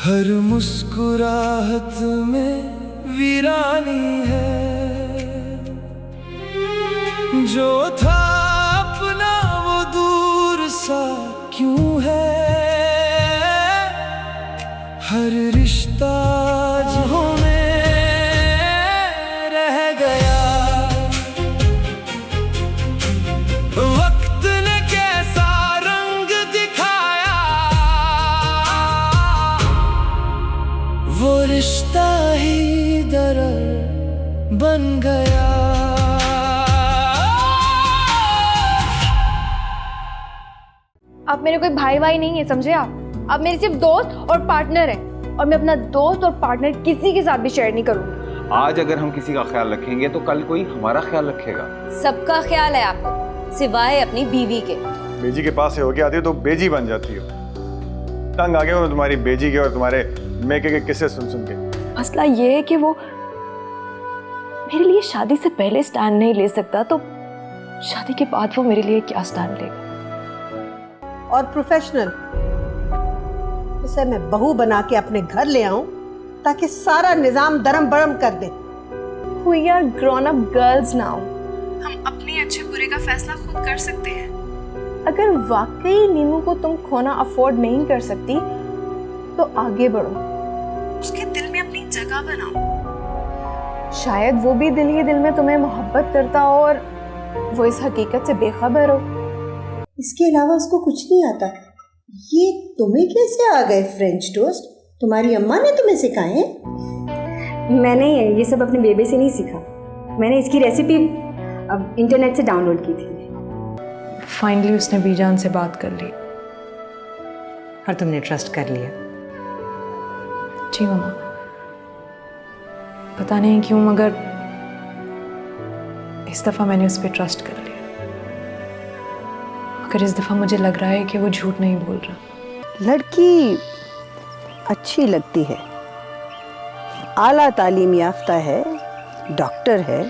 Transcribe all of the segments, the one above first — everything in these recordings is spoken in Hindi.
हर मुस्कुराहट में वीरानी है, जो था अपना वो दूर सा क्यों है। हर रिश्ता जहाँ में रह गया, वक्त ने कैसा रंग दिखाया, वो रिश्ता ही दर्द बन गया। आप मेरे कोई भाई भाई नहीं है, समझे आप मेरे सिर्फ दोस्त और पार्टनर हैं, और मैं अपना दोस्त और पार्टनर किसी के साथ भी शेयर नहीं करूंगी। आज अगर हम किसी का ख्याल रखेंगे तो कल कोई हमारा ख्याल रखेगा। सबका ख्याल है आपको, सिवाय अपनी बीवी के। बेजी के पास से होके आती हो तो बेजी बन जाती हो। तंग आ गए हो तुम्हारी बेजी के और तुम्हारे मेके के किस्से सुन सुन के। मसला ये है कि वो मेरे लिए शादी से पहले स्टैंड नहीं ले सकता, तो शादी के बाद वो मेरे लिए क्या स्टैंड लेगा। और प्रोफेशनल, उसे मैं बहू बना के अपने घर ले आऊं ताकि सारा निजाम दरम बरम कर दे। We are grown up girls now. हम अपने अच्छे बुरे का फैसला खुद कर सकते हैं। अगर वाकई नीमू को तुम खोना अफोर्ड नहीं कर सकती तो आगे बढ़ो, उसके दिल में अपनी जगह बनाओ। शायद वो भी दिल ही दिल में तुम्हें मोहब्बत करता हो और वो इस हकीकत से बेखबर हो। इसके अलावा उसको कुछ नहीं आता। ये तुम्हें कैसे आ गए फ्रेंच टोस्ट? तुम्हारी अम्मा ने तुम्हें सिखाए हैं? मैंने ये सब अपने बेबे से नहीं सीखा, मैंने इसकी रेसिपी अब इंटरनेट से डाउनलोड की थी। फाइनली उसने बीजान से बात कर ली और तुमने ट्रस्ट कर लिया। जी मम्मा, पता नहीं क्यों मगर इस दफ़ा मैंने उस पर ट्रस्ट कर लिया। मगर इस दफ़ा मुझे लग रहा है कि वो झूठ नहीं बोल रहा। लड़की अच्छी लगती है, आला तालीम याफ्ता है, डॉक्टर है।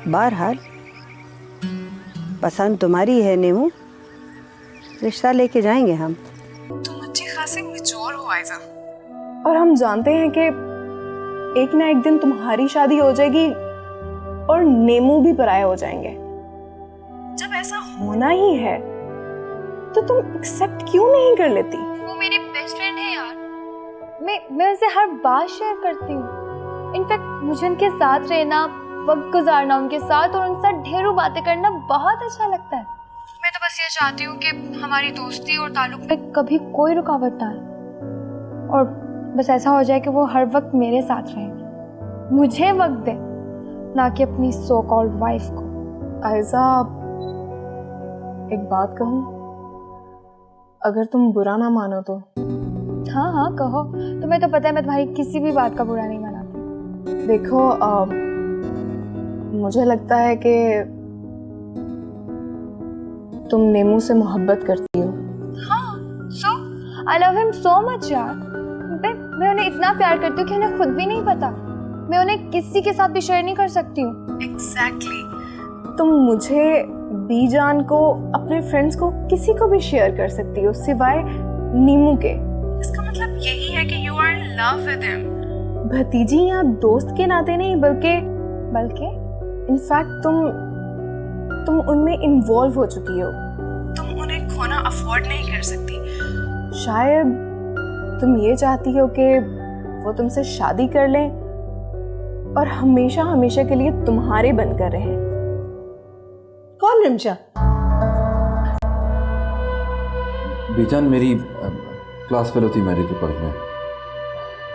बहरहाल पसंद तुम्हारी है नीमू, रिश्ता लेके जाएंगे हम। तुम अच्छे खासे मैच्योर हो आयजा, और हम जानते हैं कि एक ना एक दिन तुम्हारी शादी हो जाएगी और नेमू भी पराया हो जाएंगे। जब ऐसा होना ही है तो तुम एक्सेप्ट क्यों नहीं कर लेती? वो मेरी बेस्ट फ्रेंड है यार, मैं उनसे हर बात शेयर करती हूँ। इनफैक्ट मुझे उनके साथ रहना, वक्त गुजारना उनके साथ और उनके साथ ढेरों बातें करना बहुत अच्छा लगता है। मैं तो बस ये चाहती हूँ कि हमारी दोस्ती और ताल्लुक में कभी कोई रुकावट ना आए, और बस ऐसा हो जाए कि वो हर वक्त मेरे साथ रहे, मुझे वक्त दे, ना कि अपनी सो कॉल्ड वाइफ को। आयजा, एक बात कहूँ, अगर तुम बुरा ना मानो तो। हाँ हाँ कहो, तुम्हें तो पता है मैं तुम्हारी किसी भी बात का बुरा नहीं मनाती। देखो मुझे लगता है कि तुम नेमू से मोहब्बत करती हो। हाँ, so I love him so much यार। मैं उन्हें इतना प्यार करती हूँ कि उन्हें खुद भी नहीं पता। मैं उन्हें किसी के साथ भी शेयर नहीं कर सकती हूँ। एग्जैक्टली। तुम मुझे, बीजान को, अपने फ्रेंड्स को, किसी को भी शेयर कर सकती हो सिवाय नीमू के। इसका मतलब यही है कि you are in love with him. भतीजी या दोस्त के नाते नहीं, बल्कि इनफैक्ट तुम उनमें इन्वॉल्व हो चुकी हो। तुम उन्हें खोना अफोर्ड नहीं कर सकती। शायद तुम ये चाहती हो कि वो तुमसे शादी कर लें और हमेशा हमेशा के लिए तुम्हारे बनकर रहें। कौन रिमशा? बीजान मेरी क्लास फेलो थी मेडिकल कॉलेज में,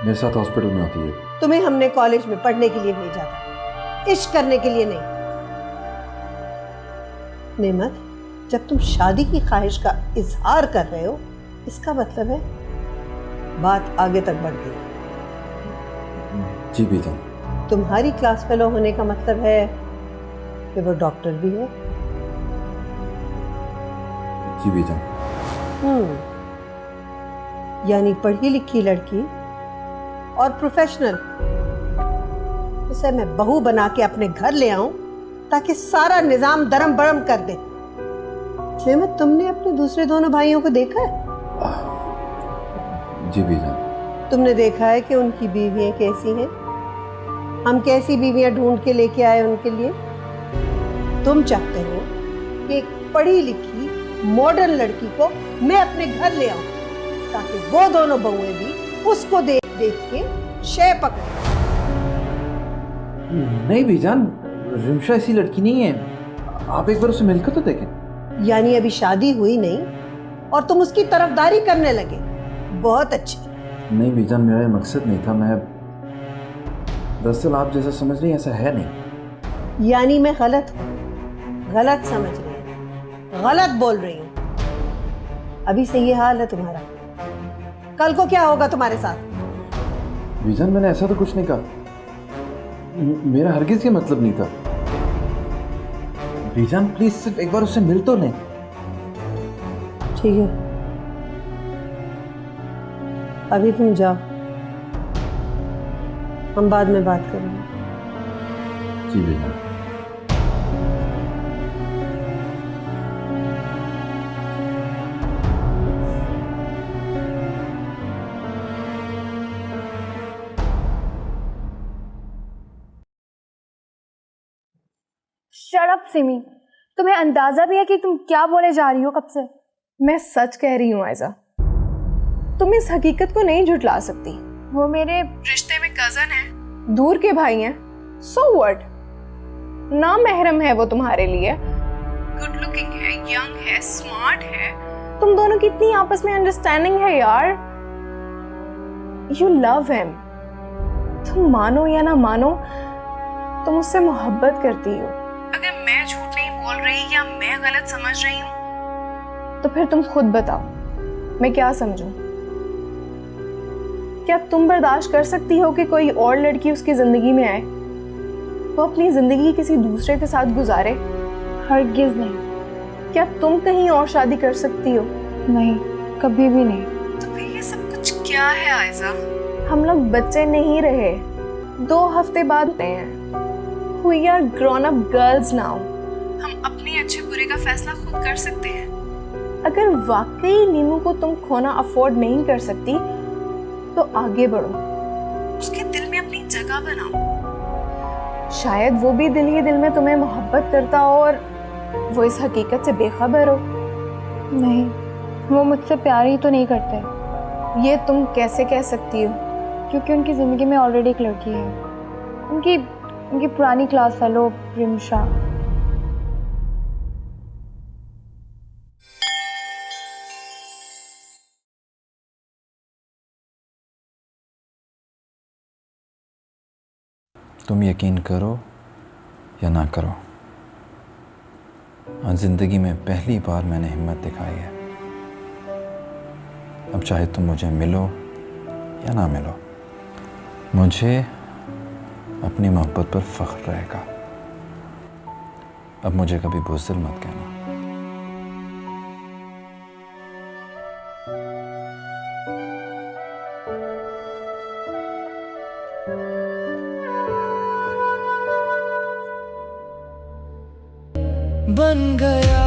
मेरे साथ हॉस्पिटल में आती है। तुम्हें हमने कॉलेज में पढ़ने के लिए भेजा था, इश्क करने के लिए नहीं। नेमत, जब तुम शादी की ख्वाहिश का इजहार कर रहे हो, इसका मतलब है बात आगे तक बढ़ गई। जी बीजान। तुम्हारी क्लास फेलो होने का मतलब है कि वो डॉक्टर भी है। जी बीजान। यानी पढ़ी लिखी लड़की और प्रोफेशनल, उसे मैं बहू बना के अपने घर ले आऊं ताकि सारा निजाम दरम बरम कर दे। तुमने अपने दूसरे दोनों भाइयों को देखा है? जी बीजान। तुमने देखा है कि उनकी बीवियां कैसी हैं? हम कैसी बीवियां ढूंढ के लेके आए उनके लिए। तुम चाहते हो कि एक पढ़ी लिखी मॉडर्न लड़की को मैं अपने घर ले आऊं ताकि वो दोनों बहुएं भी उसको देख देख के शय पकड़े। नहीं बीजान, रिमशा ऐसी लड़की नहीं है। आप एक बार उसे मिलकर तो देखें। यानी अभी शादी हुई नहीं और तुम उसकी तरफदारी करने लगे। बहुत अच्छी। नहीं बीजान, मेरा ये मकसद नहीं था। मैं दरअसल आप जैसा समझ रही हैं ऐसा है नहीं। यानी मैं गलत हूँ, गलत समझ रही हूँ, गलत बोल रही हूँ। अभी से ये हाल है तुम्हारा, कल को क्या होगा तुम्हारे साथ? बीजान मैंने ऐसा तो कुछ नहीं कहा। मेरा हरगिज ये मतलब नहीं था। बीजान प्लीज सिर्फ एक बार उससे मिल तो लें। ठीक है, अभी तुम जाओ, हम बाद में बात करेंगे। जी बीजान। शट अप सिमी, तुम्हें अंदाजा भी है कि तुम क्या बोले जा रही हो कब से? मैं सच कह रही हूँ आयजा, तुम इस हकीकत को नहीं झुठला सकती। वो मेरे रिश्ते में कजन है, दूर के भाई हैं, सो व्हाट? ना महरम है वो तुम्हारे लिए, गुड लुकिंग है, यंग है, स्मार्ट है, तुम दोनों की इतनी आपस में अंडरस्टैंडिंग है यार। यू लव हिम, तुम मानो या ना मानो तुम उससे मोहब्बत करती हो। अगर मैं झूठ नहीं बोल रही या मैं गलत समझ रही हूँ तो फिर तुम खुद बताओ मैं क्या समझूं? क्या तुम बर्दाश्त कर सकती हो कि कोई और लड़की उसकी जिंदगी में आए, वो अपनी जिंदगी किसी दूसरे के साथ गुजारे? हरगिज नहीं। क्या तुम कहीं और शादी कर सकती हो? नहीं, कभी भी नहीं। तो फिर ये सब कुछ क्या है आयजा? हम लोग बच्चे नहीं रहे, 2 हफ्ते बाद होते हैं। We are grown up girls now. हम अपने अच्छे बुरे का फैसला खुद कर सकते हैं। अगर वाकई नीमू को तुम खोना अफोर्ड नहीं कर सकती तो आगे बढ़ो, उसके दिल में अपनी जगह बनाओ। शायद वो भी दिल ही दिल में तुम्हें मोहब्बत करता हो और वो इस हकीकत से बेखबर हो। नहीं, वो मुझसे प्यार ही तो नहीं करते। ये तुम कैसे कह सकती हो? क्योंकि उनकी ज़िंदगी में ऑलरेडी एक लड़की है, उनकी पुरानी क्लास फेलो रिमशा। तुम यकीन करो या ना करो, आज ज़िंदगी में पहली बार मैंने हिम्मत दिखाई है। अब चाहे तुम मुझे मिलो या ना मिलो, मुझे अपनी मोहब्बत पर फख्र रहेगा। अब मुझे कभी बुज़दिल मत कहना। बन गया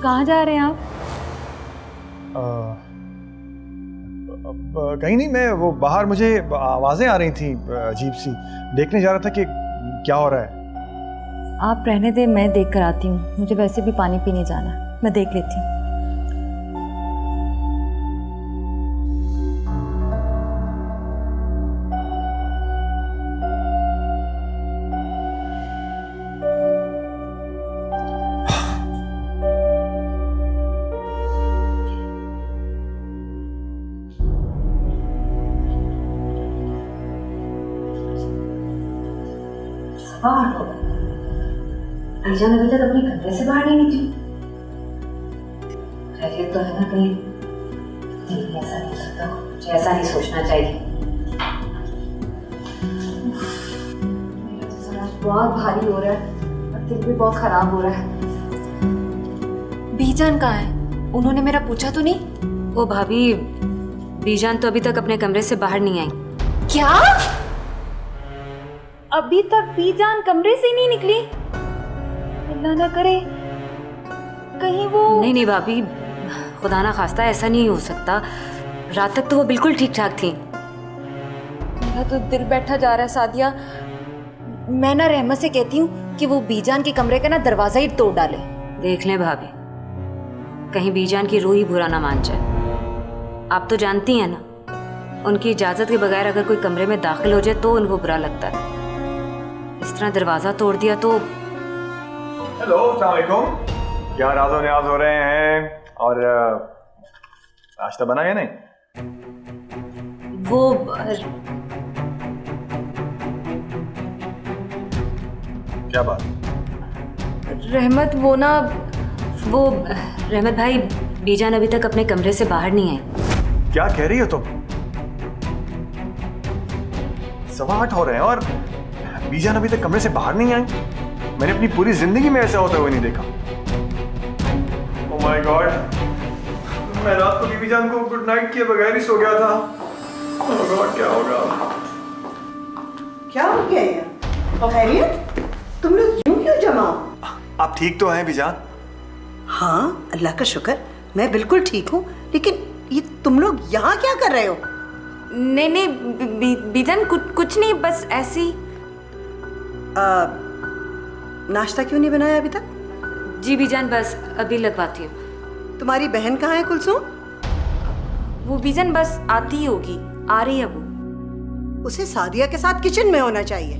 कहाँ जा रहे हैं आप? कहीं नहीं, मैं वो बाहर मुझे आवाज़ें आ रही थी अजीब सी, देखने जा रहा था कि क्या हो रहा है। आप रहने दे, मैं देख कर आती हूँ। मुझे वैसे भी पानी पीने जाना है, मैं देख लेती हूँ। बीजान अभी तक अपने कमरे से बाहर नहीं निकली। खैरियत तो है ना कहीं? नहीं, ऐसा नहीं हो सकता, मुझे ऐसा नहीं सोचना चाहिए। मेरा तो सर आज बहुत भारी हो रहा है और दिल भी बहुत खराब हो रहा है। बीजान कहाँ है? उन्होंने मेरा पूछा तो नहीं? ओ भाभी, बीजान तो अभी तक अपने कमरे से बाहर नहीं आई। क्या? अभी तक बीजान कमरे से ही नहीं निकली? अल्लाह ना करे कहीं वो। नहीं भाभी, खुदा ना खास्ता ऐसा नहीं हो सकता। रात तक तो वो बिल्कुल ठीक ठाक थी। मेरा तो दिल बैठा जा रहा है सादिया। मैं ना रहमत से कहती हूँ कि वो बीजान के कमरे का ना दरवाजा ही तोड़ डाले। देख लें भाभी, कहीं बीजान की रूह ही बुरा ना मान जाए। आप तो जानती हैं ना, उनकी इजाजत के बगैर अगर कोई कमरे में दाखिल हो जाए तो उनको बुरा लगता है। इस तरह दरवाजा तोड़ दिया तो। हेलो, अस्सलाम वालेकुम। क्या राज़ो न्याज हो रहे हैं? और नाश्ता बना या नहीं? वो क्या बात? रहमत वो ना वो रहमत भाई, बीजान अभी तक अपने कमरे से बाहर नहीं आई। क्या कह रही हो तुम? 8:15 हो रहे हैं और बीजान अभी तक कमरे से बाहर नहीं आई? मैंने अपनी पूरी जिंदगी में ऐसा होता हुआ नहीं देखा। ओह माय गॉड, मैं रात को बीजान को गुड नाइट किए बगैर ही सो गया था। ओह गॉड, क्या होगा? क्या हो गया यार? खैरियत? तुम लोग क्यों जमा? आप ठीक तो हैं बीजान? हाँ, अल्लाह का शुक्र, मैं बिल्कुल ठीक हूँ। लेकिन ये तुम लोग यहाँ क्या कर रहे हो? नहीं बीजान कुछ नहीं, बस ऐसे ही। नाश्ता क्यों नहीं बनाया अभी तक? जी बीजान, बस अभी लगवाती हूँ। तुम्हारी बहन कहाँ है कुलसुम? वो बीजान बस आती ही होगी, आ रही है वो। उसे सादिया के साथ किचन में होना चाहिए।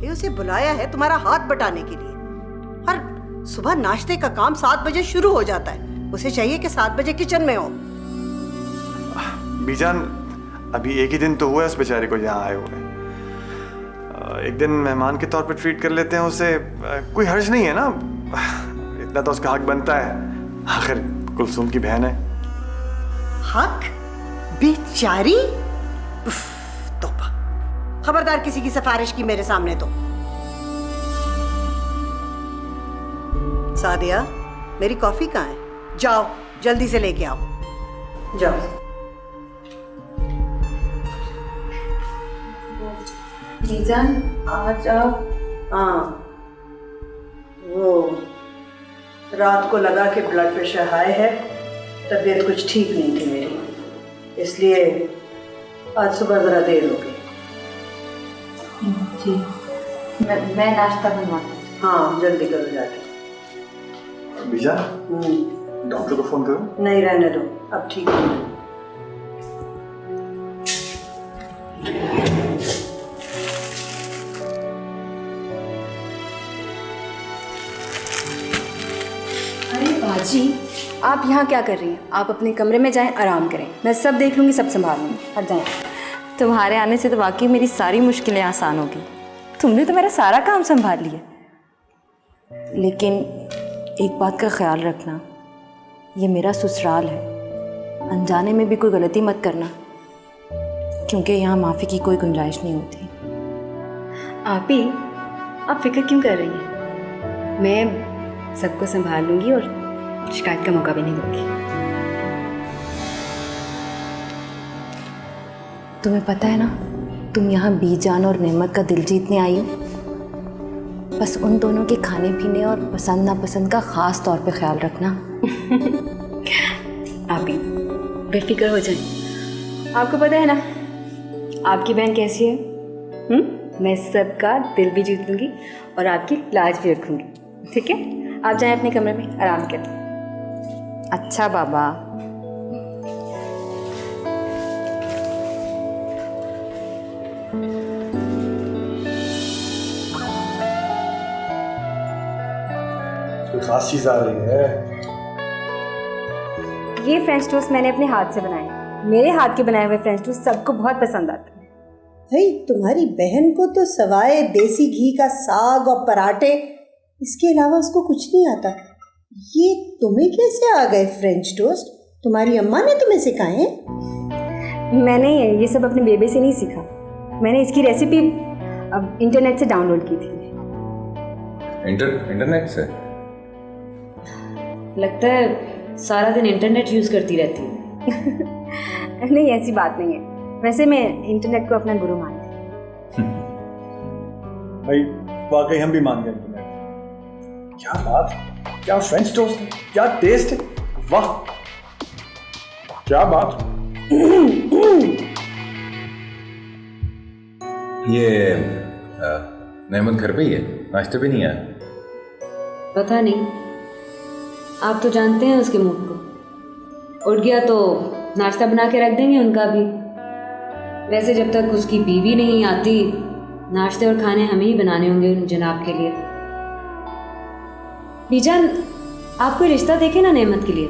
ये उसे बुलाया है तुम्हारा हाथ बटाने के लिए। और सुबह नाश्ते का काम 7 बजे शुरू हो जाता है। उसे चाहिए कि 7 बजे किचन में हो। बीजान, अभी एक ही दिन तो हुआ है उस बेचारे को यहाँ आए हुए। एक दिन मेहमान के तौर पे ट्रीट कर लेते हैं उसे। कोई हर्ज नहीं है ना, इतना तो उसका हक बनता है। आखिर कुलसुम की बहन है। हक? बेचारी? तौबा, खबरदार किसी की सिफारिश की मेरे सामने तो। सादिया, मेरी कॉफी कहाँ है? जाओ जल्दी से लेके आओ, जाओ। बीजान आज आप। हाँ, वो रात को लगा कि ब्लड प्रेशर हाई है, तबीयत कुछ ठीक नहीं थी मेरी, इसलिए आज सुबह ज़रा देर हो गई। जी, मैं नाश्ता बनवाती हूँ। हाँ, जल्दी करो जाके। बीजान, डॉक्टर को फोन करो। नहीं, रहने दो, अब ठीक है। बाजी, आप यहाँ क्या कर रही हैं? आप अपने कमरे में जाएं, आराम करें। मैं सब देख लूँगी, सब संभाल लूँगी। हट जाएं। तुम्हारे आने से तो वाकई मेरी सारी मुश्किलें आसान होगी। तुमने तो मेरा सारा काम संभाल लिया। लेकिन एक बात का ख्याल रखना, ये मेरा ससुराल है। अनजाने में भी कोई गलती मत करना, क्योंकि यहाँ माफ़ी की कोई गुंजाइश नहीं होती। आप ही, आप फिक्र क्यों कर रही हैं? मैं सबको संभाल लूँगी और शिकायत का मौका भी नहीं दूँगी। तुम्हें पता है ना, तुम यहाँ बीजान और नेमत का दिल जीतने आई हो। बस उन दोनों के खाने पीने और पसंद नापसंद का ख़ास तौर पे ख्याल रखना। आप ही बेफिक्र हो जाए। आपको पता है ना आपकी बहन कैसी है? मैं सबका दिल भी जीत लूँगी और आपकी लाज भी रखूँगी। ठीक है, आप जाएं अपने कमरे में, आराम करें। अच्छा बाबा। कोई खास चीज आ रही है? ये फ्रेंच टोस्ट मैंने अपने हाथ से बनाए। मेरे हाथ के बनाए हुए फ्रेंच टोस्ट सबको बहुत पसंद आते हैं। भाई, तुम्हारी बहन को तो सवाए देसी घी का साग और पराठे इसके अलावा उसको कुछ नहीं आता। ये तुम्हें कैसे आ गए फ्रेंच टोस्ट? तुम्हारी अम्मा ने तुम्हें सिखाए हैं? मैंने ये सब अपने बेबे से नहीं सीखा। मैंने इसकी रेसिपी अब इंटरनेट से डाउनलोड की थी। इंटरनेट से? लगता है सारा दिन इंटरनेट यूज़ करती रहती हूँ। नहीं, ऐसी बात नहीं है। वैसे मैं इंटरनेट को अपना गुरु मानती हूँ। भाई वाकई हम भी मान गए इंटरनेट। क्या बात, क्या फ्रेंच टोस्ट है, क्या टेस्ट है, वाह क्या बात। ये नेमत घर पे ही है, नाश्ते पे नहीं आया? पता नहीं, आप तो जानते हैं उसके मुख को। उठ गया तो नाश्ता बना के रख देंगे उनका भी। वैसे जब तक उसकी बीवी नहीं आती, नाश्ते और खाने हमें ही बनाने होंगे उन जनाब के लिए। बीजान, आप कोई रिश्ता देखे ना नेमत के लिए।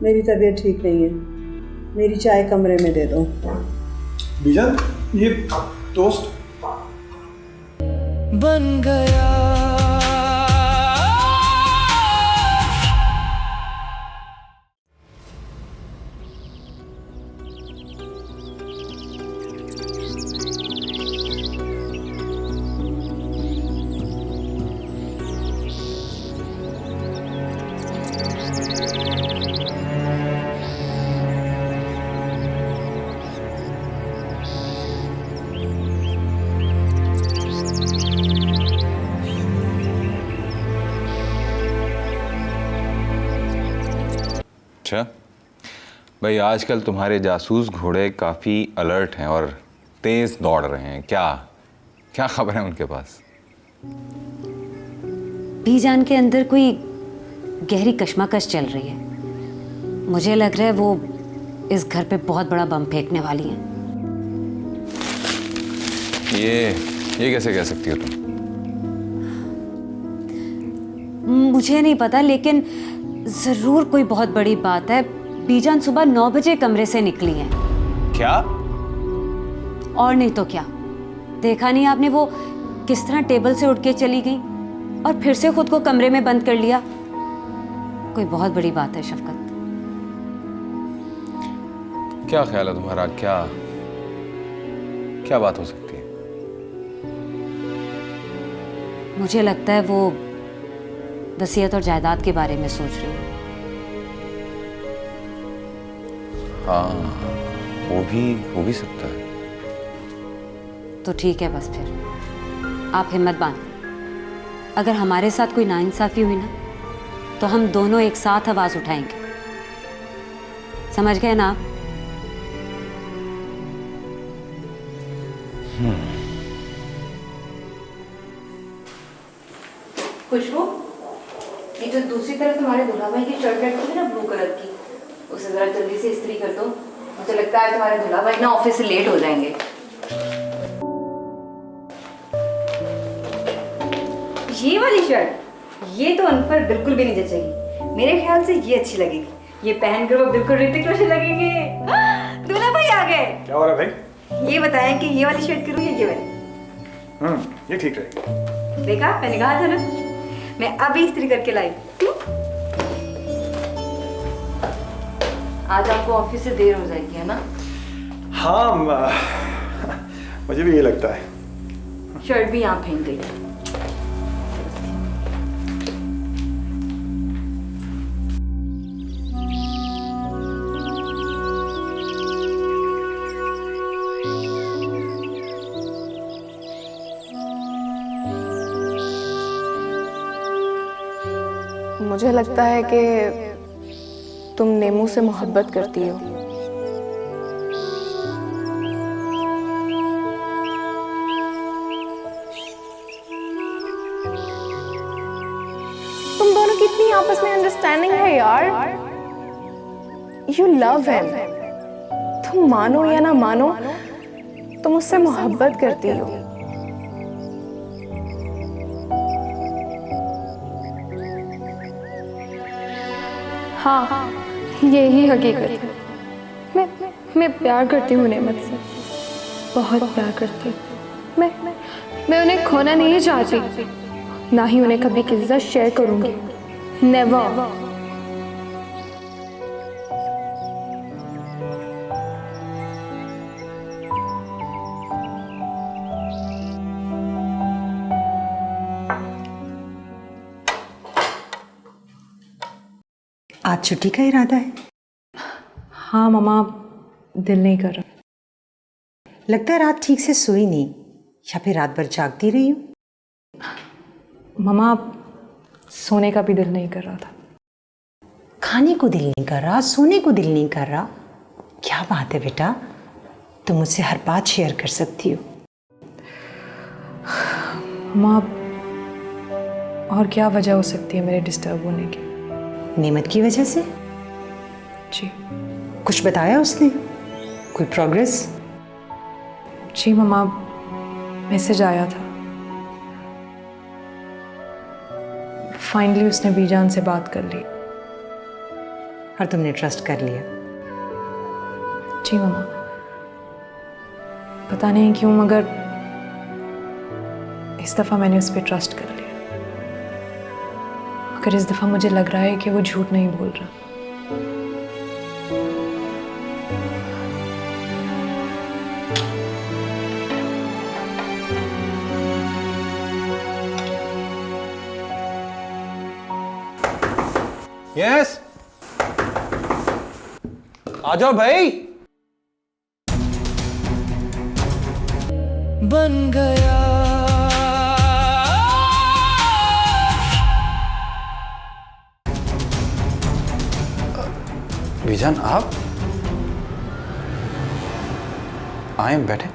मेरी तबीयत ठीक नहीं है, मेरी चाय कमरे में दे दो। बीजान, ये टोस्ट बन गया। अच्छा भाई, आजकल तुम्हारे जासूस घोड़े काफ़ी अलर्ट हैं और तेज दौड़ रहे हैं। क्या क्या खबर है उनके पास? बीजान के अंदर कोई गहरी कश्मकश चल रही है। मुझे लग रहा है वो इस घर पे बहुत बड़ा बम फेंकने वाली है। ये कैसे कह सकती हो तुम? मुझे नहीं पता, लेकिन जरूर कोई बहुत बड़ी बात है। बीजान सुबह 9 बजे कमरे से निकली हैं। क्या? और नहीं तो क्या, देखा नहीं आपने वो किस तरह टेबल से उठ के चली गई और फिर से खुद को कमरे में बंद कर लिया। कोई बहुत बड़ी बात है शफकत। क्या ख्याल है तुम्हारा? क्या क्या बात हो सकती है? मुझे लगता है वो वसीयत और जायदाद के बारे में सोच रही है। हाँ, वो भी सकता है। तो ठीक है, बस फिर आप हिम्मत बांध लें। अगर हमारे साथ कोई नाइंसाफी हुई ना, तो हम दोनों एक साथ आवाज उठाएंगे। समझ गए ना आप? खुशबू, ये जो दूसरी तरफ तुम्हारे दुल्हा भाई की शर्ट लटकी है ना ब्लू कलर की, उसे जरा जल्दी से इस्त्री कर दो। मुझे लगता है तुम्हारे दुल्हा भाई ना ऑफिस से लेट हो जाएंगे। ये वाली शर्ट, ये तो उन पर बिल्कुल भी नहीं जचेगी। मेरे ख्याल से ये अच्छी लगेगी। ये पहनकर वो बिल्कुल ऋतिक रोशन लगेंगे। दुल्हा भाई आ गए। क्या हो रहा है भाई? ये बताएं कि ये वाली शर्ट करूँ या ये वाली? ये ठीक रहेगी। देखा, मैंने कहा था ना। मैं अभी इस्त्री करके लाई। आज आपको ऑफिस से देर हो जाएगी, है ना? हाँ, मुझे भी ये लगता है। शर्ट भी यहाँ फेंक गई। मुझे लगता है कि तुम नेमू से मोहब्बत करती हो। तुम दोनों की इतनी आपस में अंडरस्टैंडिंग है यार। You love him. तुम मानो या ना मानो, तुम उससे मोहब्बत करती हो। हाँ, यही हकीकत है। मैं प्यार करती हूँ नेमत से, बहुत प्यार करती हूँ। मैं मैं उन्हें खोना नहीं चाहती, ना ही उन्हें कभी किसी से शेयर करूंगी। नेवर। आज छुट्टी का इरादा है? हाँ मम्मा, दिल नहीं कर रहा। लगता है रात ठीक से सोई नहीं, या फिर रात भर जागती रही हूँ। मम्मा, सोने का भी दिल नहीं कर रहा था। खाने को दिल नहीं कर रहा, सोने को दिल नहीं कर रहा? क्या बात है बेटा, तुम मुझसे हर बात शेयर कर सकती हो। मम्मा, और क्या वजह हो सकती है मेरे डिस्टर्ब होने की? नेमत की वजह से? जी। कुछ बताया उसने? कोई प्रोग्रेस? जी मम्मा, मैसेज आया था। फाइनली उसने बीजान से बात कर ली। और तुमने ट्रस्ट कर लिया? जी मम्मा, पता नहीं क्यों मगर इस दफ़ा मैंने उस पर ट्रस्ट कर लिया। मगर इस दफ़ा मुझे लग रहा है कि वो झूठ नहीं बोल रहा। यस, आ जाओ भाई। बन गया बीजान, आप आए, बैठे।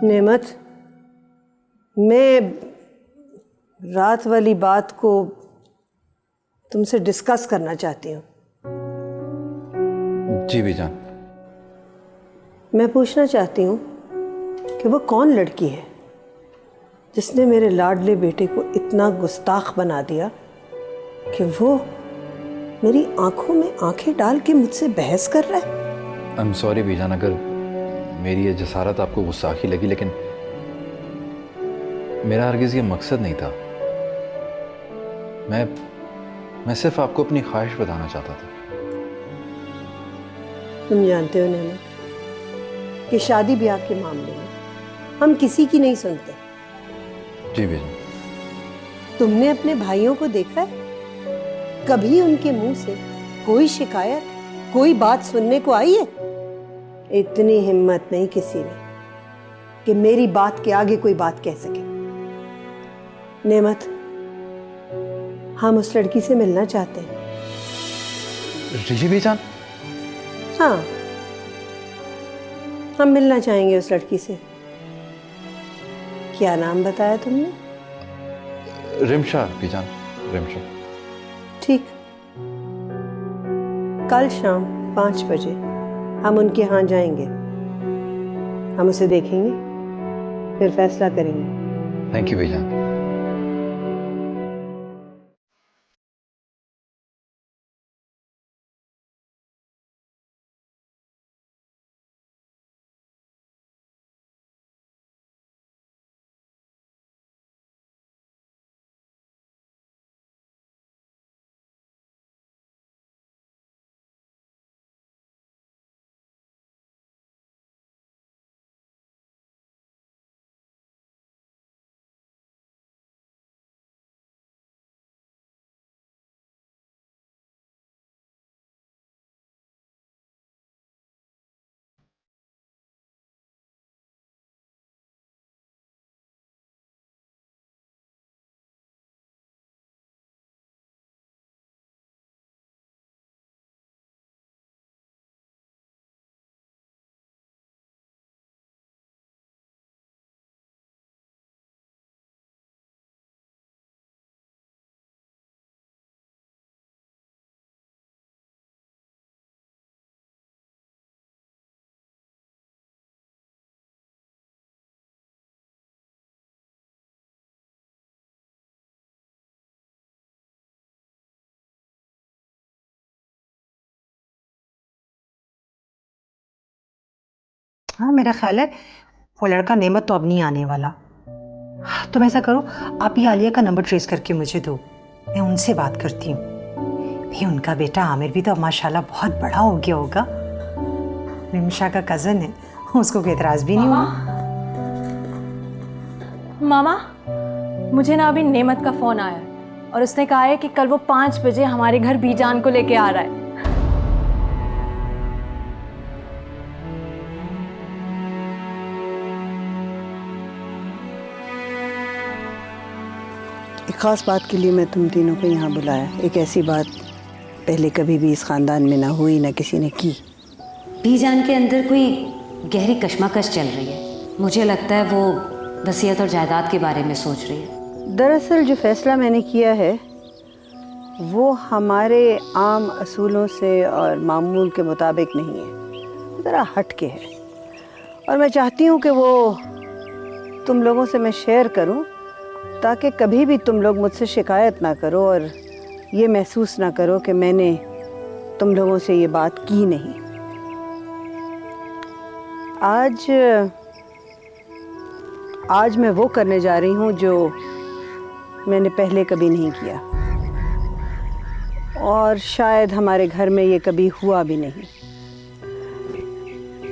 नेमत, मैं रात वाली बात को तुमसे डिस्कस करना चाहती हूँ। जी बीजान। मैं पूछना चाहती हूँ कि वो कौन लड़की है जिसने मेरे लाडले बेटे को इतना गुस्ताख बना दिया कि वो मेरी आंखों में आंखें डाल के मुझसे बहस कर रहा है। आई एम सॉरी बीजान, अगर मेरी ये जसारत आपको गुस्साखी लगी, लेकिन मेरा हरगिज़ ये मकसद नहीं था। मैं सिर्फ आपको अपनी ख्वाहिश बताना चाहता था। तुम जानते हो नेमत कि शादी ब्याह के मामले में हम किसी की नहीं सुनते। जी बीजान। तुमने अपने भाइयों को देखा है? कभी उनके मुंह से कोई शिकायत, कोई बात सुनने को आई है? इतनी हिम्मत नहीं किसी ने कि मेरी बात के आगे कोई बात कह सके। नेमत, हम उस लड़की से मिलना चाहते हैं। जी बीजान। हाँ, हम मिलना चाहेंगे उस लड़की से। क्या नाम बताया तुमने? रिमशा बीजान, रिमशा। ठीक, कल शाम 5 बजे हम उनके यहाँ जाएंगे। हम उसे देखेंगे, फिर फैसला करेंगे। Thank you Bijan. हाँ, मेरा ख्याल है वो लड़का नेमत तो अब नहीं आने वाला। तुम ऐसा करो, आप ही आलिया का नंबर ट्रेस करके मुझे दो, मैं उनसे बात करती हूँ। भाई उनका बेटा आमिर भी तो अब माशाल्लाह बहुत बड़ा हो गया होगा। मिमशा का कज़न है, उसको कोई एतराज़ भी नहीं होगा। मामा, मुझे ना अभी नेमत का फ़ोन आया और उसने कहा है कि कल वो 5 बजे हमारे घर बीजान को लेके आ रहा है। एक ख़ास बात के लिए मैं तुम तीनों को यहाँ बुलाया। एक ऐसी बात पहले कभी भी इस ख़ानदान में ना हुई, ना किसी ने की। बीजान के अंदर कोई गहरी कश्मकश चल रही है। मुझे लगता है वो वसीयत और जायदाद के बारे में सोच रही है। दरअसल जो फ़ैसला मैंने किया है वो हमारे आम असूलों से और मामूल के मुताबिक नहीं है, ज़रा हट के है। और मैं चाहती हूँ कि वो तुम लोगों से मैं शेयर करूँ ताकि कभी भी तुम लोग मुझसे शिकायत ना करो और ये महसूस ना करो कि मैंने तुम लोगों से ये बात की नहीं। आज मैं वो करने जा रही हूँ जो मैंने पहले कभी नहीं किया और शायद हमारे घर में ये कभी हुआ भी नहीं।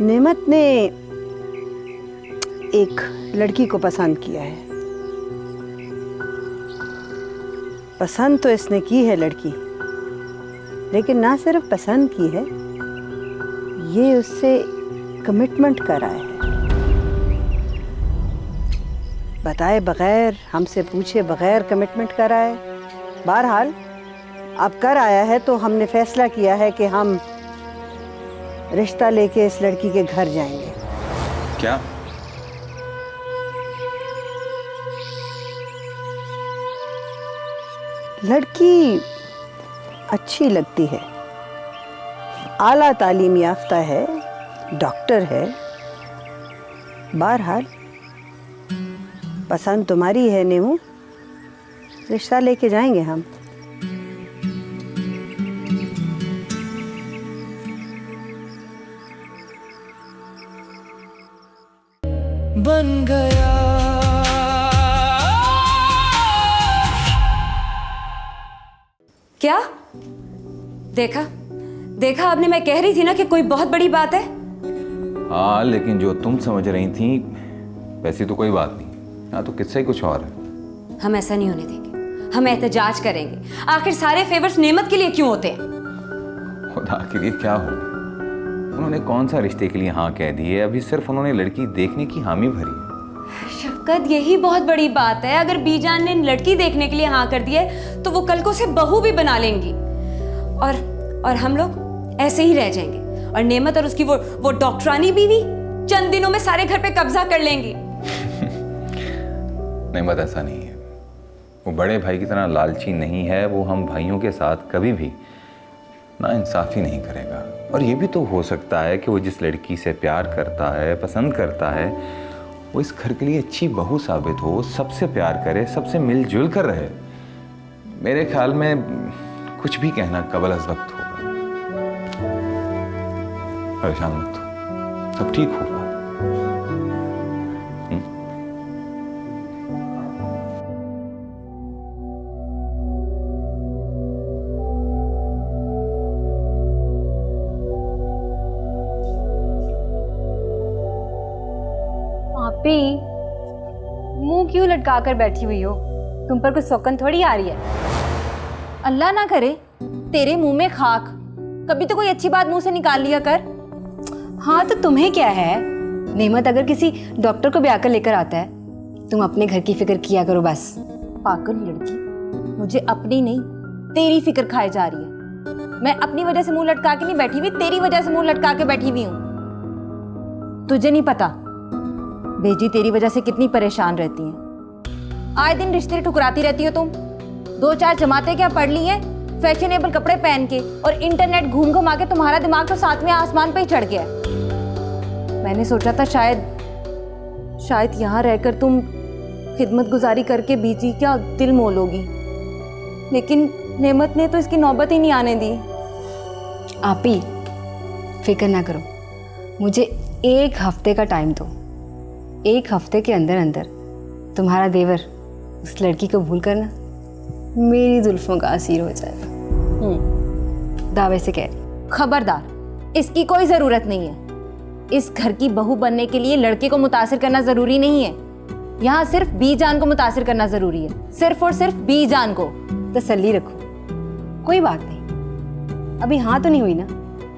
नेमत ने एक लड़की को पसंद किया है। पसंद तो इसने की है लड़की, लेकिन ना सिर्फ पसंद की है, ये उससे कमिटमेंट करा है। बताए बगैर, हमसे पूछे बगैर कमिटमेंट करा है। बहरहाल अब कर आया है तो हमने फैसला किया है कि हम रिश्ता लेके इस लड़की के घर जाएंगे। क्या? लड़की अच्छी लगती है, आला तालीम याफ्ता है, डॉक्टर है। बहरहाल पसंद तुम्हारी है नीमू, रिश्ता लेके जाएंगे हम। बन गया क्या? देखा आपने, मैं कह रही थी ना कि कोई बहुत बड़ी बात है। हाँ, लेकिन जो तुम समझ रही थी वैसी तो कोई बात नहीं। हाँ, तो किस्सा ही कुछ और है। हम ऐसा नहीं होने देंगे, हम एहतजाज करेंगे। आखिर सारे फेवर्स नेमत के लिए क्यों होते हैं? खुदा के लिए क्या हो, उन्होंने कौन सा रिश्ते के लिए हाँ कह दी है? अभी सिर्फ उन्होंने लड़की देखने की हामी भरी है। शफकत, यही बहुत बड़ी बात है। अगर बीजान ने लड़की देखने के लिए हाँ कर दी है तो वो कल को उसे बहू भी बना लेंगी और हम लोग ऐसे ही रह जाएंगे और नेमत और उसकी वो डॉक्टरानी बीवी चंद दिनों में सारे घर पे कब्जा कर लेंगी। नेमत ऐसा नहीं है, वो बड़े भाई की तरह लालची नहीं है। वो हम भाइयों के साथ कभी भी नाइंसाफी नहीं करेगा। और ये भी तो हो सकता है कि वो जिस लड़की से प्यार करता है, पसंद करता है, वो इस घर के लिए अच्छी बहू साबित हो, सबसे प्यार करे, सबसे मिलजुल कर रहे। मेरे ख्याल में कुछ भी कहना कबल अज़ वक्त होगा। परेशान मत हो, सब ठीक होगा। आपी, मुंह क्यों लटका कर बैठी हुई हो? तुम पर कुछ सौकन थोड़ी आ रही है। अल्लाह ना करे तेरे मुंह में खाक। कभी तो कोई अच्छी बात मुंह से निकाल लिया कर। हाँ तो तुम्हें क्या है? नेमत अगर किसी डॉक्टर को ब्याह कर लेकर आता है, तुम अपने घर की फिक्र किया करो बस। पागल लड़की, मुझे अपनी नहीं तेरी फिक्र खाए जा रही है। मैं अपनी वजह से मुंह लटका के नहीं बैठी हुई, तेरी वजह से मुंह लटका के बैठी हुई हूँ। तुझे नहीं पता बेजी तेरी वजह से कितनी परेशान रहती हैं। आए दिन रिश्ते ठुकराती रहती हो तुम। 2-4 जमातें क्या पढ़ ली हैं फैशनेबल कपड़े पहन के, और इंटरनेट घूम घुमा के तुम्हारा दिमाग तो 7वें आसमान पे ही चढ़ गया है। मैंने सोचा था शायद यहाँ रहकर तुम खिदमत गुजारी करके बीजी क्या दिल मोलोगी, लेकिन नेमत ने तो इसकी नौबत ही नहीं आने दी। आप ही फिक्र ना करो, मुझे एक हफ्ते का टाइम दो, एक हफ्ते के अंदर अंदर तुम्हारा देवर उस लड़की को भूल कर ना मेरी जुल्फों का असीर हो जाएगा। दावे से कह रही, खबरदार, इसकी कोई ज़रूरत नहीं है। इस घर की बहू बनने के लिए लड़के को मुतासिर करना ज़रूरी नहीं है। यहाँ सिर्फ बीजान को मुतासिर करना ज़रूरी है, सिर्फ और सिर्फ बीजान को। तसल्ली रखो, कोई बात नहीं, अभी हाँ तो नहीं हुई ना,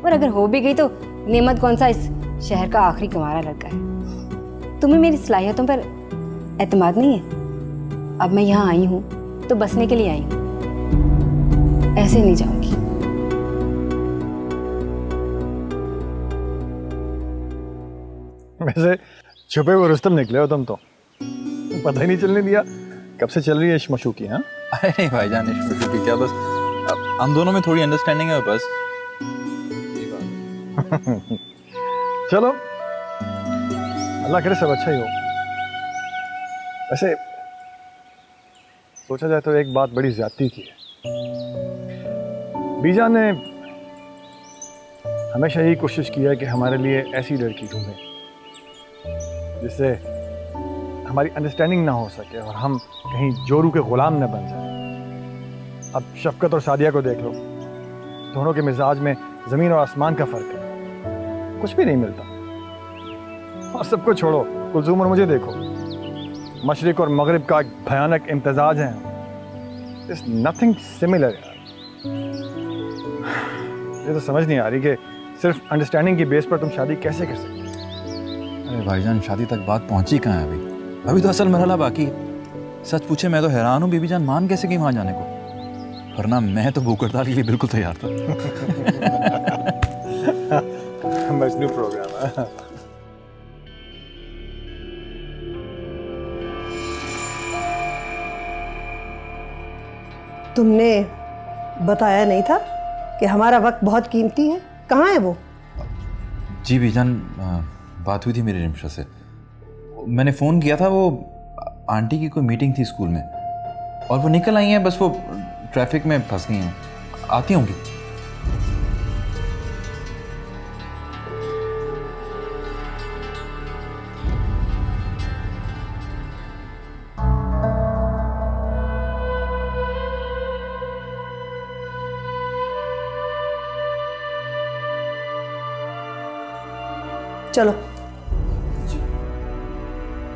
और अगर हो भी गई तो नेमत कौन सा इस शहर का आखिरी कुंवारा लड़का है। तुम्हें मेरी सलाहियतों पर एतमाद नहीं है? अब मैं यहाँ आई हूँ तो बसने के लिए आई हूँ, ऐसे नहीं जाऊंगी। वैसे छुपे हुए रुस्तम निकले हो तुम तो, पता ही नहीं चलने दिया कब से चल रही है इश्क-मशूकी। हाँ अरे नहीं भाईजान, इश्क-मशूकी क्या, बस हम दोनों में थोड़ी अंडरस्टैंडिंग है बस। चलो, अल्लाह करे सब अच्छा ही हो। वैसे सोचा जाए तो एक बात बड़ी ज्यादती की है। बीजान ने हमेशा यही कोशिश की है कि हमारे लिए ऐसी लड़की ढूंढे जिससे हमारी अंडरस्टैंडिंग ना हो सके और हम कहीं जोरू के गुलाम न बन जाए। अब शफकत और सादिया को देख लो, दोनों के मिजाज में ज़मीन और आसमान का फ़र्क है, कुछ भी नहीं मिलता। और सबको छोड़ो, कुलसूम और मुझे देखो, मशरिक और मगरिब का एक भयानक इम्तजाज है। It's nothing similar. ये तो समझ नहीं आ रही कि सिर्फ अंडरस्टैंडिंग की बेस पर तुम शादी कैसे कर सकते हो। अरे भाईजान, शादी तक बात पहुंची कहाँ है अभी? अभी तो असल मरहला बाकी है। सच पूछे मैं तो हैरान हूँ बीबी जान मान कैसे गई वहाँ जाने को, वरना मैं तो भूख हड़ताल के लिए बिल्कुल तैयार था। मजनू प्रोग्राम है। तुमने बताया नहीं था कि हमारा वक्त बहुत कीमती है? कहाँ है वो? जी बीजान, बात हुई थी मेरी रिमशा से, मैंने फ़ोन किया था, वो आंटी की कोई मीटिंग थी स्कूल में और वो निकल आई हैं, बस वो ट्रैफिक में फंस गई हैं, आती होंगी। चलो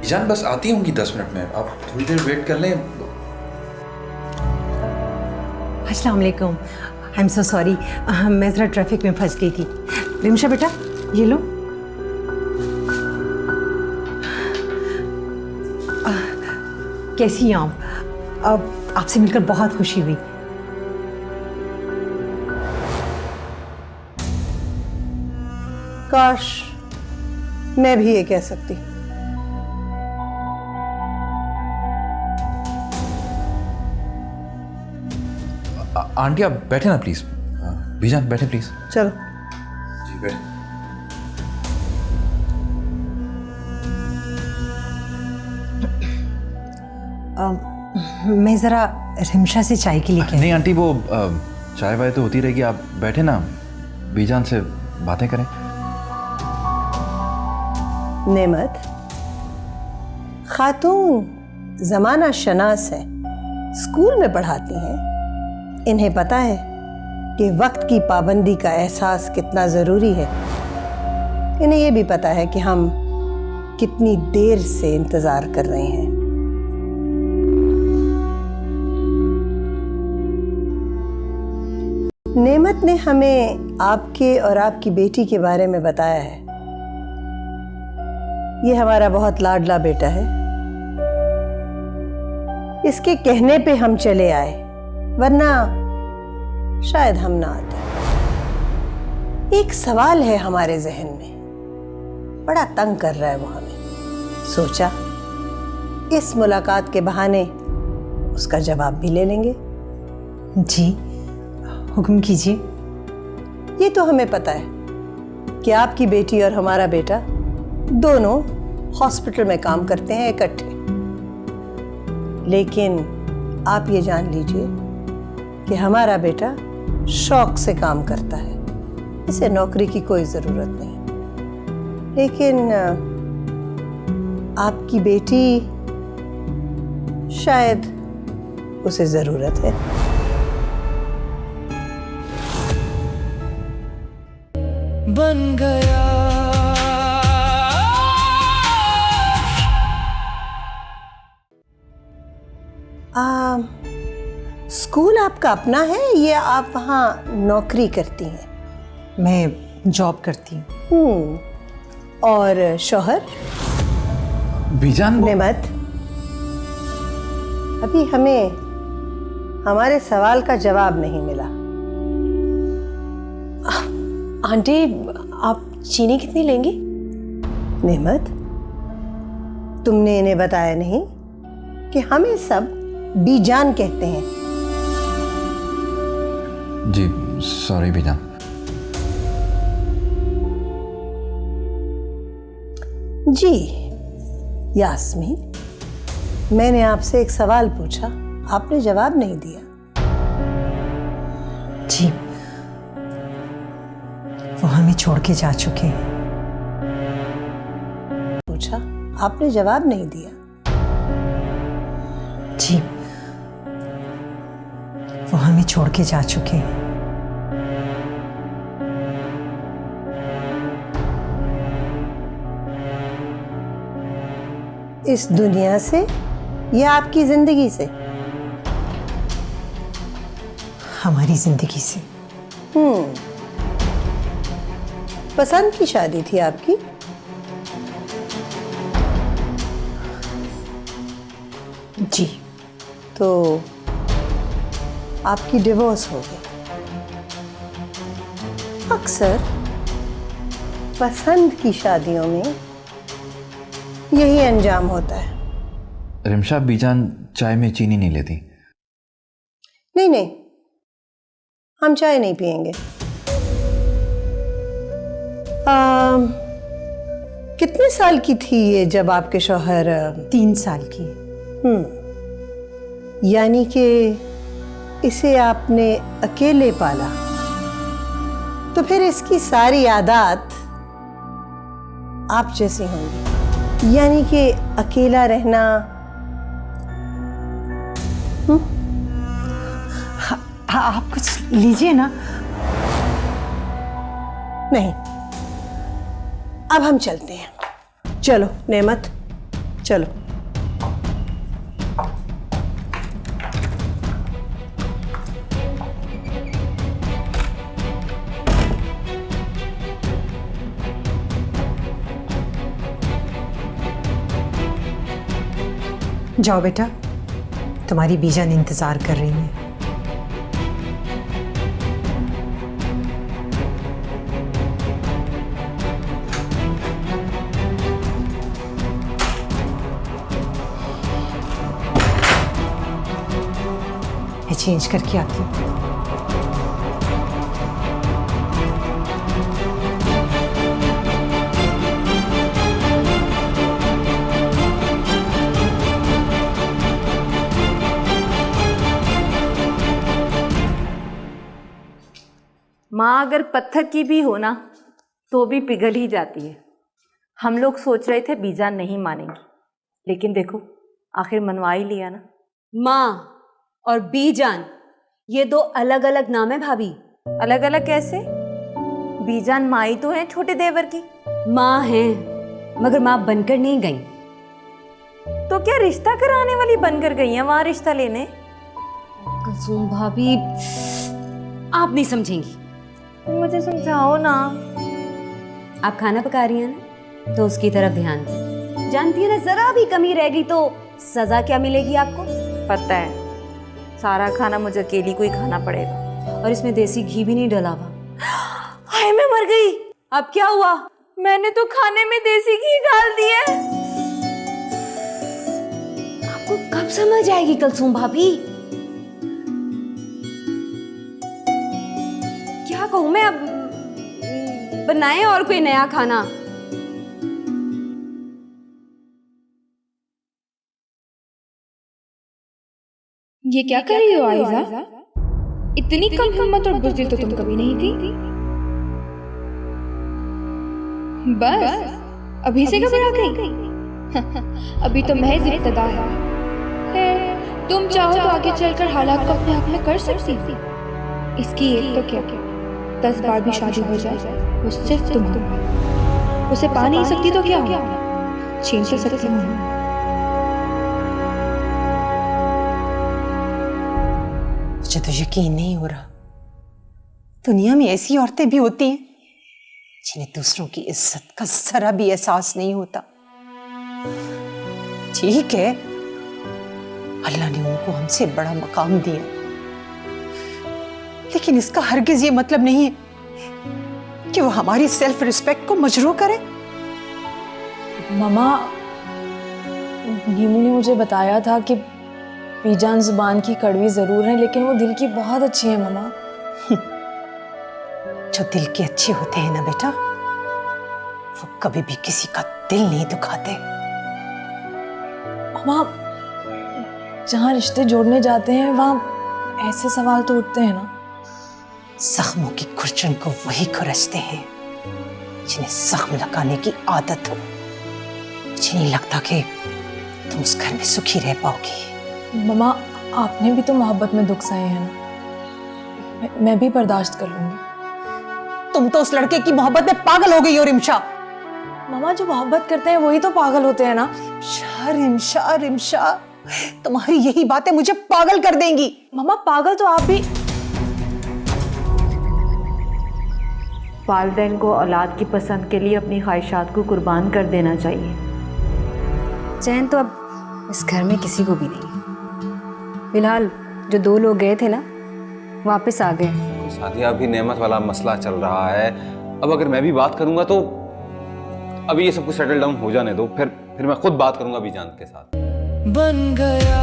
जान, बस आती होंगी 10 मिनट में, आप थोड़ी देर वेट कर लें। अस्सलाम वालेकुम, आई एम सो सॉरी, मैं ज़रा ट्रैफिक में फंस गई थी। रिमशा बेटा, ये लो। कैसी हैं आप? अब आपसे मिलकर बहुत खुशी हुई। काश मैं भी ये कह सकती। आंटी आप बैठे ना प्लीज़, बीजान बैठे प्लीज़। चलो जी बैठे। मैं ज़रा रिमशा से चाय के लिए कह। नहीं आंटी, वो चाय वाय तो होती रहेगी, आप बैठे ना, बीजान से बातें करें। नेमत, खातून ज़माना शनास है, स्कूल में पढ़ाती हैं, इन्हें पता है कि वक्त की पाबंदी का एहसास कितना ज़रूरी है। इन्हें यह भी पता है कि हम कितनी देर से इंतज़ार कर रहे हैं। नेमत ने हमें आपके और आपकी बेटी के बारे में बताया है। ये हमारा बहुत लाडला बेटा है, इसके कहने पे हम चले आए, वरना शायद हम ना आते। एक सवाल है हमारे जहन में, बड़ा तंग कर रहा है वो हमें। सोचा इस मुलाकात के बहाने उसका जवाब भी ले लेंगे। जी हुक्म कीजिए। ये तो हमें पता है कि आपकी बेटी और हमारा बेटा दोनों हॉस्पिटल में काम करते हैं इकट्ठे, लेकिन आप ये जान लीजिए कि हमारा बेटा शौक से काम करता है, इसे नौकरी की कोई ज़रूरत नहीं। लेकिन आपकी बेटी शायद उसे जरूरत है। बन गया स्कूल आपका अपना है या आप वहाँ नौकरी करती हैं? मैं जॉब करती हूँ। और शौहर? बीजान नेमत, अभी हमें हमारे सवाल का जवाब नहीं मिला। आंटी, आप चीनी कितनी लेंगी? नेमत, तुमने इन्हें बताया नहीं कि हमें सब बीजान कहते हैं। जी सॉरी बीजान। जी यास्मीन, मैंने आपसे एक सवाल पूछा, आपने जवाब नहीं दिया। जी, वो हमें छोड़ के जा चुके हैं। पूछा, आपने जवाब नहीं दिया। जी, वो हमें छोड़ के जा चुके हैं। इस दुनिया से या आपकी जिंदगी से? हमारी जिंदगी से। पसंद की शादी थी आपकी? जी। तो आपकी डिवोर्स हो गई। अक्सर पसंद की शादियों में यही अंजाम होता है। रिमशा, बीजान चाय में चीनी नहीं लेती। नहीं नहीं, हम चाय नहीं पिएंगे। कितने साल की थी ये जब आपके शौहर? 3 साल की। यानी कि इसे आपने अकेले पाला, तो फिर इसकी सारी आदत आप जैसी होंगी। यानी कि अकेला रहना। आप कुछ लीजिए ना। नहीं, अब हम चलते हैं। चलो नेमत, चलो। जाओ बेटा, तुम्हारी बीजान इंतजार कर रही है। मैं चेंज करके आती हूँ। माँ अगर पत्थर की भी हो ना तो भी पिघल ही जाती है। हम लोग सोच रहे थे बीजान नहीं मानेंगी, लेकिन देखो आखिर मनवा ही लिया ना। माँ और बीजान ये 2 अलग अलग नाम है भाभी। अलग अलग कैसे? बीजान माँ ही तो है छोटे देवर की। माँ है मगर माँ बनकर नहीं गई। तो क्या रिश्ता कराने वाली बनकर गई है वहां रिश्ता लेने? कुलसुम भाभी आप नहीं समझेंगी। मुझे समझाओ ना। आप खाना पका रही हैं ना, तो उसकी तरफ ध्यान दें। जानती है ना, जरा भी कमी रहेगी तो सजा क्या मिलेगी आपको? पता है, सारा खाना मुझे अकेली को ही खाना पड़ेगा। और इसमें देसी घी भी नहीं डला हुआ। हाय मैं मर गई। अब क्या हुआ? मैंने तो खाने में देसी घी डाल दिया। आपको कब समझ आएगी कुलसुम भाभी? क्या कहूं मैं, अब बनाए और कोई नया खाना। ये क्या कर रही हो आयजा? इतनी कम हिम्मत और बुज़दिल तो तुम कभी नहीं थी। बस अभी से घबरा गई? अभी तो महज इब्तिदा है। खैर, तुम चाहो तो आगे चलकर हालात को अपने हाथ में कर सकती थी। इसकी एक तो क्या 10 बार भी शादी हो जाए, वो सिर्फ तुम्हारा। उसे पा नहीं सकती तो क्या हुआ, छीन तो सकती हूँ। मुझे तो यकीन नहीं हो रहा, दुनिया में ऐसी औरतें भी होती हैं जिन्हें दूसरों की इज्जत का जरा भी एहसास नहीं होता। ठीक है, अल्लाह ने उनको हमसे बड़ा मकाम दिया, लेकिन इसका हरगिज ये मतलब नहीं है कि वो हमारी सेल्फ रिस्पेक्ट को मजरूह करे। मामा, नीमू ने मुझे बताया था कि बीजान जुबान की कड़वी जरूर है, लेकिन वो दिल की बहुत अच्छी है मामा। जो दिल के अच्छे होते हैं ना बेटा, वो कभी भी किसी का दिल नहीं दुखाते। मामा, जहाँ रिश्ते जोड़ने जाते हैं वहाँ ऐसे सवाल तो उठते हैं ना। जख्मों की खुरचन को वही खुरचते हैं जिन्हें जख्म लगाने की आदत हो। मुझे नहीं लगता कि तुम उस घर में सुखी रह पाओगी। मामा, आपने भी तो मोहब्बत में दुख सहे हैं ना, मैं भी बर्दाश्त कर लूंगी। तुम तो उस लड़के की मोहब्बत में पागल हो गई हो रिमशा। मामा, जो मोहब्बत करते हैं वही तो पागल होते हैं ना। रिमशा, रिमशा, तुम्हारी यही बातें मुझे पागल कर देंगी। मामा, पागल तो आप भी। वालिदैन को औलाद की पसंद के लिए अपनी ख्वाहिशात को कुर्बान कर देना चाहिए। चैन तो अब इस घर में किसी को भी नहीं। फिलहाल जो 2 लोग गए थे ना, वापस आ गए। सादिया, अभी नेमत वाला मसला चल रहा है। अब अगर मैं भी बात करूंगा तो अभी ये सब कुछ सेटल डाउन हो जाने दो, फिर मैं खुद बात करूंगा बीजान के साथ। बन गया